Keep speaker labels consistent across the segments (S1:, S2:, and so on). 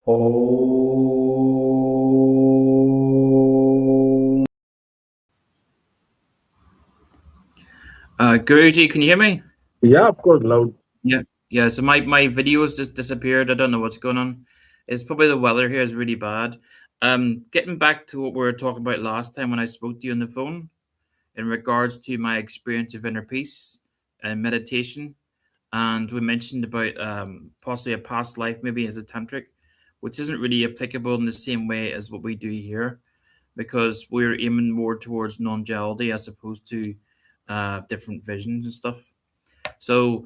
S1: Oh. Guruji, can you hear me?
S2: Yeah, of course, loud.
S1: Yeah. So my videos just disappeared. I don't know what's going on. It's probably the weather here is really bad. Getting back to what we were talking about last time when I spoke to you on the phone in regards to my experience of inner peace and meditation, and we mentioned about possibly a past life, maybe as a tantric, which isn't really applicable in the same way as what we do here, because we're aiming more towards non-duality as opposed to different visions and stuff. So,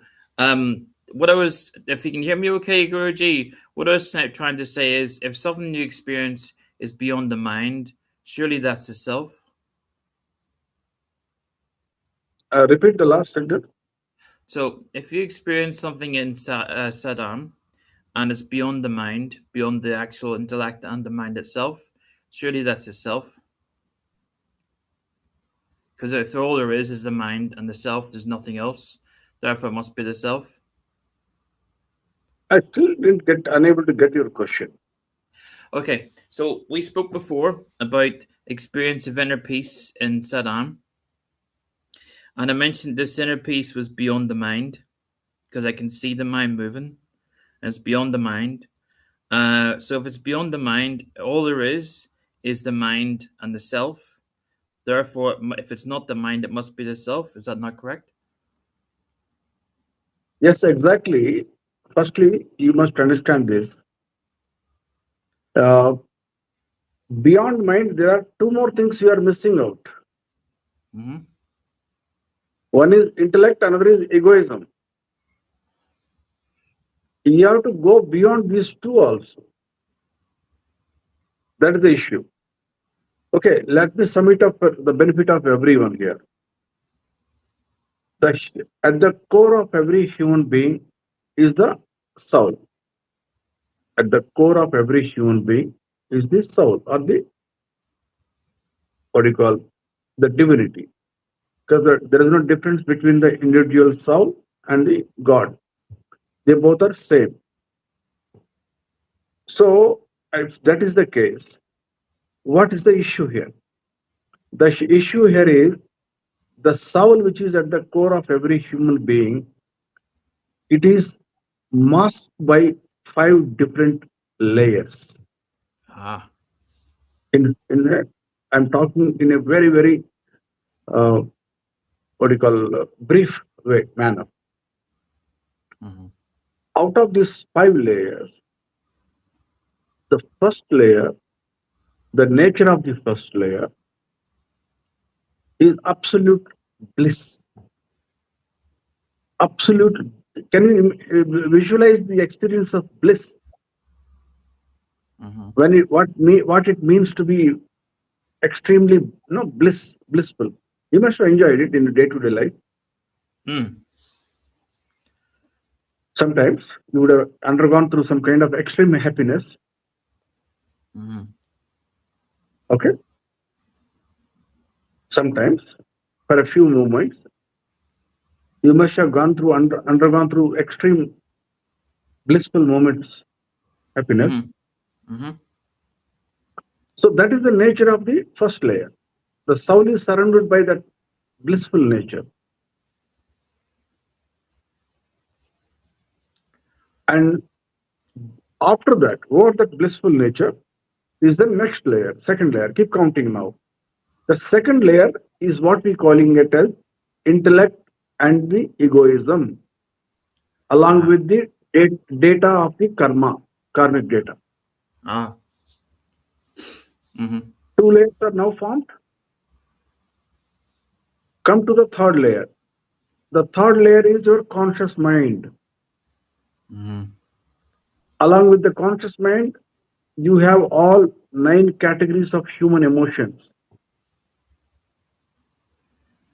S1: what I was, if you can hear me okay, Guruji, what I was trying to say is if something you experience is beyond the mind, surely that's the self.
S2: Repeat the last sentence.
S1: So, if you experience something in sadhan and it's beyond the mind, beyond the actual intellect and the mind itself, surely that's the self. Because if all there is the mind and the self, there's nothing else. Therefore, it must be the self.
S2: I still didn't get unable to get your question.
S1: Okay, so we spoke before about experience of inner peace in sadhan, and I mentioned this inner peace was beyond the mind because I can see the mind moving, and it's beyond the mind. So if it's beyond the mind, all there is the mind and the self. Therefore, if it's not the mind, it must be the self. Is that not correct?
S2: Yes, exactly. Firstly, you must understand this. Uh, Beyond mind, there are two more things you are missing out.
S1: Mm-hmm.
S2: One is intellect, another is egoism. You have to go beyond these two also. That is the issue. Okay, let me sum it up for the benefit of everyone here. At the core of every human being is the soul. At the core of every human being is the soul or the what do you call the divinity. Because there is no difference between the individual soul and the God. They both are same. So if that is the case, what is the issue here? The issue here is the soul, which is at the core of every human being. It is masked by five different layers.
S1: Ah.
S2: I'm talking in a very uh, what do you call brief way manner.
S1: Mm-hmm.
S2: Out of these five layers, the first layer, the nature of the first layer is absolute bliss. Absolute. Can you visualize the experience of bliss?
S1: Mm-hmm.
S2: When what it means to be extremely blissful. You must have enjoyed it in your day-to-day life.
S1: Mm.
S2: Sometimes you would have undergone through some kind of extreme happiness.
S1: Mm-hmm.
S2: Okay. Sometimes for a few moments you must have undergone through extreme blissful moments, happiness.
S1: Mm-hmm. Mm-hmm.
S2: So that is the nature of the first layer. The soul is surrounded by that blissful nature. And after that, over that blissful nature is the next layer, second layer. Keep counting now. The second layer is what we calling it as intellect and the egoism, along
S1: Ah.
S2: with the data of the karmic data.
S1: Ah. Mm-hmm.
S2: Two layers are now formed. Come to the third layer. The third layer is your conscious mind.
S1: Mm-hmm.
S2: Along with the conscious mind, you have all nine categories of human emotions.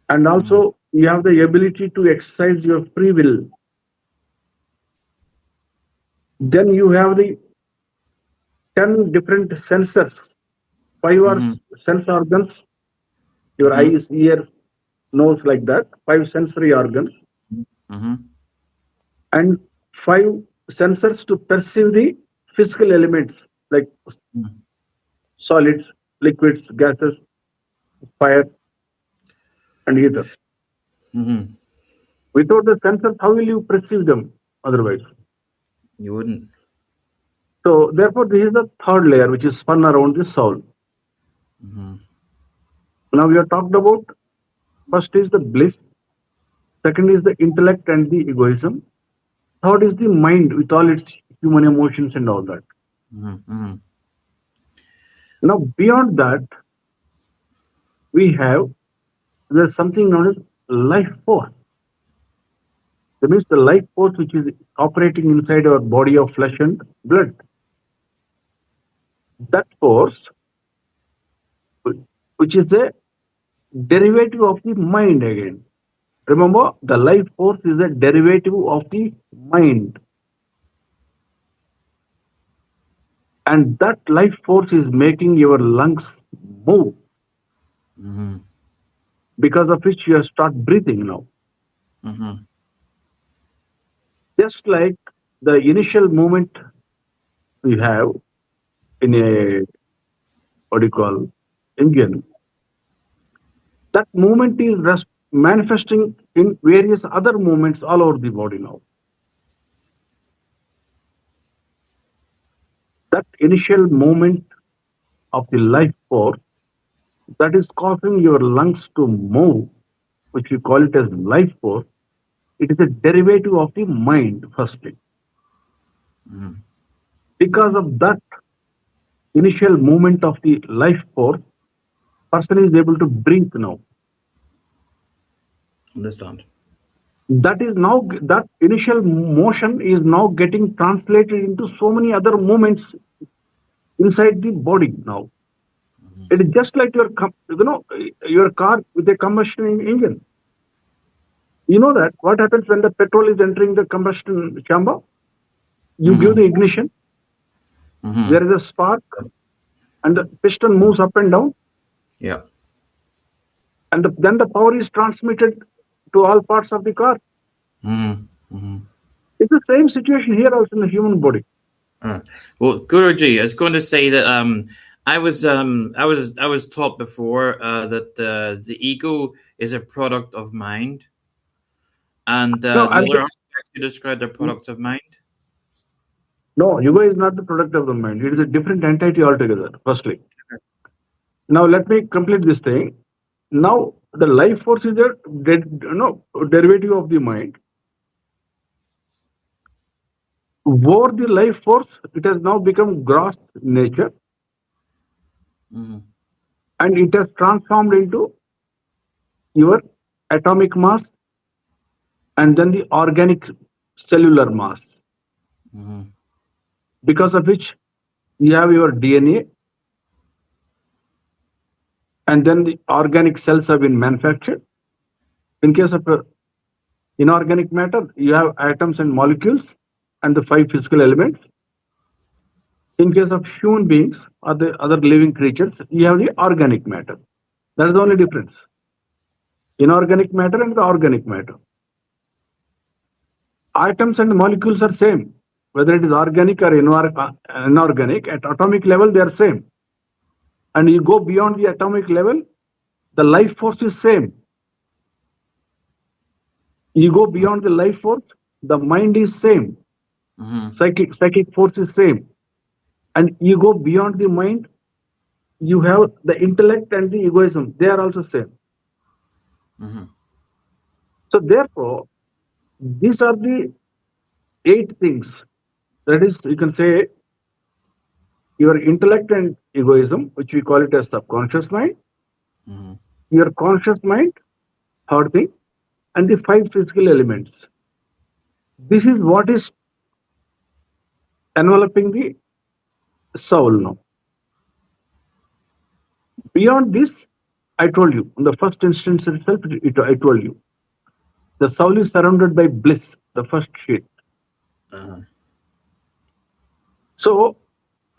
S2: And
S1: Mm-hmm.
S2: also, you have the ability to exercise your free will. Then you have the 10 different sensors. Five are
S1: Mm-hmm.
S2: sense organs, your
S1: Mm-hmm.
S2: eyes, ear, nose, like that. Five sensory organs.
S1: Mm-hmm.
S2: And five sensors to perceive the physical elements like solids, liquids, gases, fire, and ether.
S1: Mm-hmm.
S2: Without the senses, how will you perceive them otherwise?
S1: You wouldn't.
S2: So, therefore, this is the third layer which is spun around the soul.
S1: Mm-hmm.
S2: Now, we have talked about first is the bliss, second is the intellect and the egoism, third is the mind with all its human emotions and all that.
S1: Mm-hmm.
S2: Now, beyond that, we have there's something known as life force. That means the life force which is operating inside our body of flesh and blood. That force, which is a derivative of the mind again. Remember, the life force is a derivative of the mind, and that life force is making your lungs move,
S1: Mm-hmm.
S2: because of which you start breathing now.
S1: Mm-hmm.
S2: Just like the initial movement we have in a what do you call engine, that movement is manifesting in various other movements all over the body now. That initial movement of the life force that is causing your lungs to move, which we call it as life force, it is a derivative of the mind, firstly.
S1: Mm-hmm.
S2: Because of that initial movement of the life force, person is able to breathe now.
S1: Understand.
S2: That is now that initial motion is now getting translated into so many other movements inside the body now. It is just like your car with a combustion engine. You know that what happens when the petrol is entering the combustion chamber? You give
S1: Mm-hmm.
S2: the ignition,
S1: Mm-hmm.
S2: there is a spark, and the piston moves up and down,
S1: Yeah.
S2: and then the power is transmitted to all parts of the car.
S1: Mm-hmm. Mm-hmm.
S2: It's the same situation here also in the human body.
S1: Well, Guruji, I was going to say that I was taught before that the ego is a product of mind, and
S2: No,
S1: the other aspects you described are products of mind.
S2: no, ego is not the product of the mind. It is a different entity altogether. Firstly, now let me complete this thing. Now the life force is a derivative of the mind. Over the life force, it has now become gross nature,
S1: Mm-hmm.
S2: and it has transformed into your atomic mass and then the organic cellular mass,
S1: Mm-hmm.
S2: because of which you have your DNA, and then the organic cells have been manufactured. In case of inorganic matter, you have atoms and molecules and the five physical elements. In case of human beings or the other living creatures, you have the organic matter. That is the only difference. Inorganic matter and the organic matter. Atoms and molecules are same, whether it is organic or inorganic. At atomic level, they are same. And you go beyond the atomic level, the life force is same. You go beyond the life force, the mind is same.
S1: Mm-hmm.
S2: Psychic force is same. And you go beyond the mind, you have the intellect and the egoism. They are also same.
S1: Mm-hmm.
S2: So therefore, these are the eight things. That is, you can say your intellect and egoism, which we call it as subconscious mind,
S1: Mm-hmm.
S2: your conscious mind, third thing, and the five physical elements. This is what is enveloping the soul now. Beyond this, I told you, in the first instance itself, I told you, the soul is surrounded by bliss, the first sheet.
S1: Uh-huh.
S2: So,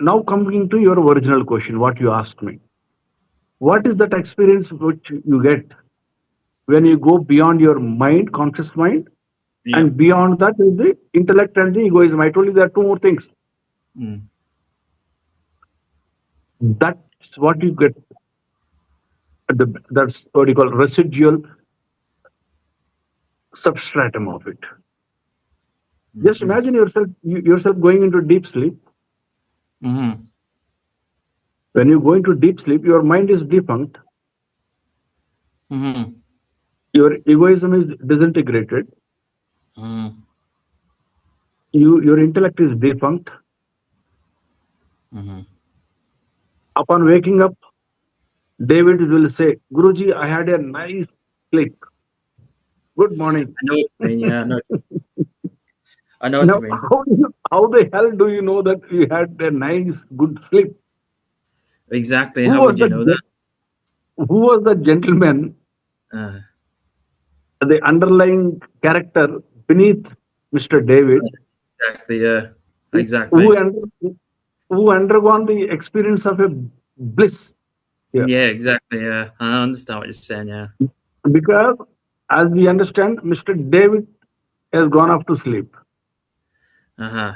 S2: now coming to your original question, what you asked me. What is that experience which you get when you go beyond your mind, conscious mind,
S1: Yeah.
S2: and beyond that is the intellect and the egoism? I told you there are two more things.
S1: Mm.
S2: That's what you get. That's what you call residual substratum of it. Just
S1: Mm-hmm.
S2: imagine yourself going into deep sleep.
S1: Mm-hmm.
S2: When you go into deep sleep, your mind is defunct,
S1: Mm-hmm.
S2: your egoism is disintegrated,
S1: Mm-hmm.
S2: your intellect is defunct.
S1: Mm-hmm.
S2: Upon waking up, David will say, Guruji, I had a nice sleep. Good morning.
S1: I know what you mean. Yeah, I know what you
S2: Now,
S1: mean.
S2: how the hell do you know that you had a nice, good sleep?
S1: Exactly.
S2: Who
S1: How
S2: was
S1: would you
S2: the
S1: know that?
S2: who was the gentleman,
S1: Uh,
S2: the underlying character beneath Mr. David,
S1: exactly. Yeah.
S2: who,
S1: Exactly.
S2: who, under, who undergone the experience of a bliss here?
S1: Yeah. Exactly. Yeah. I understand what you're saying. Yeah.
S2: Because, as we understand, Mr. David has gone off to sleep.
S1: Uh huh.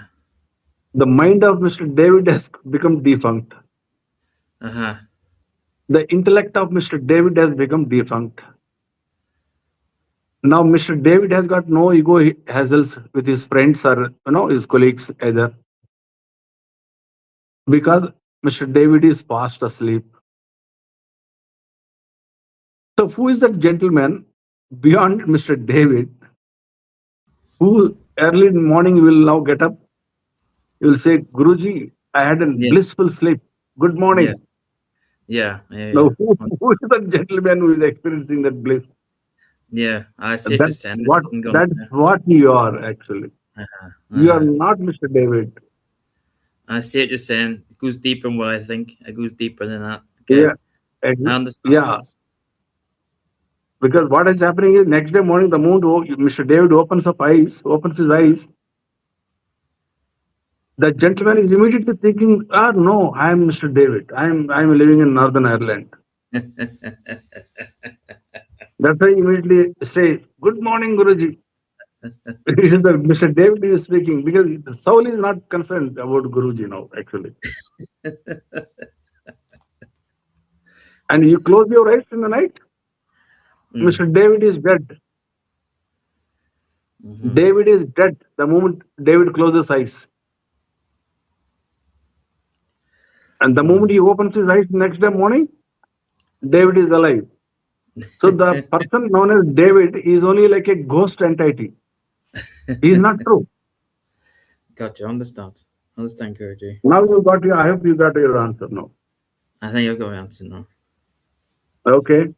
S2: The mind of Mr. David has become defunct.
S1: Uh huh.
S2: The intellect of Mr. David has become defunct. Now, Mr. David has got no ego hassles with his friends or his colleagues either, because Mr. David is fast asleep. So, who is that gentleman beyond Mr. David who early in the morning will now get up? He will say, Guruji, I had a
S1: Yeah.
S2: blissful sleep. Good
S1: Yes.
S2: morning.
S1: Yeah. Yeah.
S2: Now,
S1: Yeah.
S2: who is that gentleman who is experiencing that bliss?
S1: Yeah. I see what you're
S2: That's
S1: saying. There's
S2: what
S1: something going
S2: that's
S1: on
S2: what you are actually.
S1: there.
S2: You are
S1: Uh-huh.
S2: not Mr. David.
S1: I see what you're saying. It goes deeper than what I think. It goes deeper than that. Okay.
S2: Yeah,
S1: I understand.
S2: yeah. Because what is happening is next day morning, the moment Mr. David opens his eyes, the gentleman is immediately thinking, ah, no, I am Mr. David. I'm living in Northern Ireland. That's why he immediately say, good morning, Guruji. It is the Mr. David is speaking because the soul is not concerned about Guruji now, actually. And you close your eyes in the night,
S1: Mm.
S2: Mr. David is dead.
S1: Mm-hmm.
S2: David is dead the moment David closes eyes. And the moment
S1: Mm.
S2: he opens his eyes next day morning, David is alive. So the person known as David is only like a ghost entity. He is not true.
S1: Gotcha. Understand. Understand, Guruji.
S2: Now you got your, I hope you got your answer now.
S1: I think I'll go answer now.
S2: Okay.